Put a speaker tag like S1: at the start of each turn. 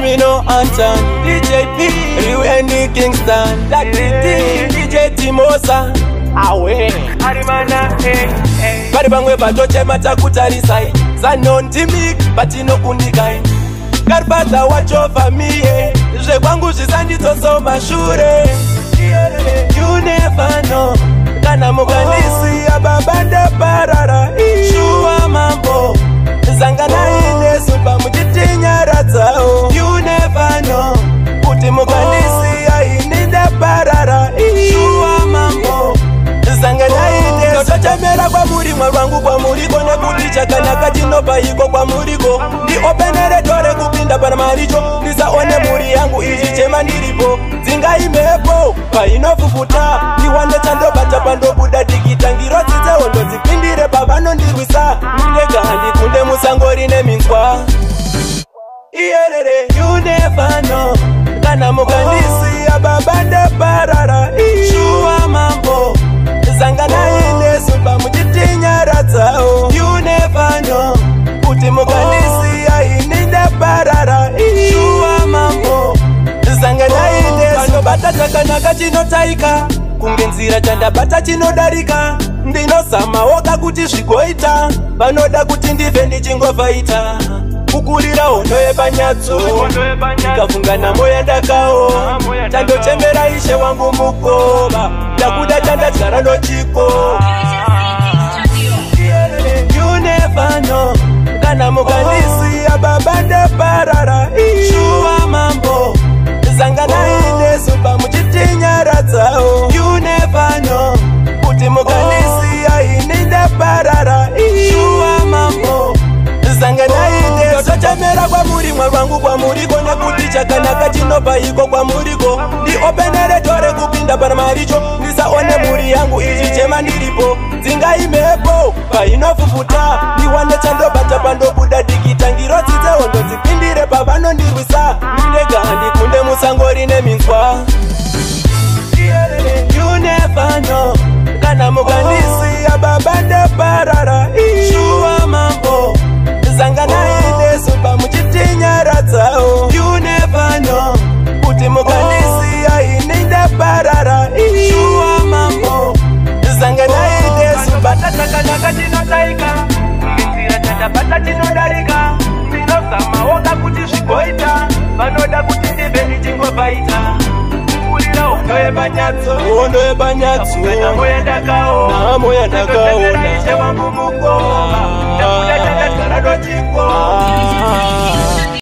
S1: Criminal Anton, DJ P, Ryu and Kingston, Black T, DJ Timosa. Awe Arimana Bari bangwe batoche matakutarisai Zanon timik batino kundikai Garbata wacho famie Je kwangu shizandito so mashure You never know Kana muganisi ababanda parara Shua mambo Zangana ine supa mujitinya ratao You never know Kuti muganisi aininda parara Shua mambo Zangana ine Sochemera kwa muri mwangu kwa muriko Nekuti chakanaka chinopa hiko kwa muriko Ni openere dore kupinda para maricho Nisa one muri yangu ishi chema niripo Zinga imepo Paino fufuta Ni wande chando bacha pando buda dikita Ngiro tite ondo zipindire babano ndirwisa Nega handi kunde musangori ne minskwa Iyerere You never know Kana mugandisi ababanda parara Shua mambo Zangana ine supa mujitinya ratao You never know Kuti muganisi aininda parara Shua mambo Zangana ine Kando bata takanaka chino taika Kungenzira chanda bata chino darika Ndino sama woka kuti shikoita Banoda kuti ndive ndichingo faita Kukurira hondo ebanyatso Kafungana moya ndakao Chando chembera ishe wangu mukoba Dakuda chanda chara no chiko You never know Kana muganisi ababanda parara Shua mambo Zangana ine supa mujitinya ratao You never know Kuti muganisi aininda parara Shua mambo Zangana ine Sochemera kwa muri mwangu kwa muriko Nekuti chakanaka chinopa hiko kwa muriko Ni openere dore kupinda para maricho Nisa one muri yangu ishi chema niripo Zinga imepo Paino fufuta Ni wande chando bacha pando buda dikita Ngiro tite ondo zipindire babano ndirwisa Nega handi kunde musangori ne minskwa You never know Kana muganisi ababanda parara Shua mambo Zangana ine supa mujitinya ratao You never know Kuti muganisi aininda parara Shua mambo Zangana ine supa Takanaka chino taika Ngenzira chanda bata chino darika Mino sama woka kuti shikoita Banoda kuti ndive nichingo faita Kulira hondo ebanyatso Hondo ebanyatso Namo ya ndakao Namo ya ndakao Ishe wangu mukoba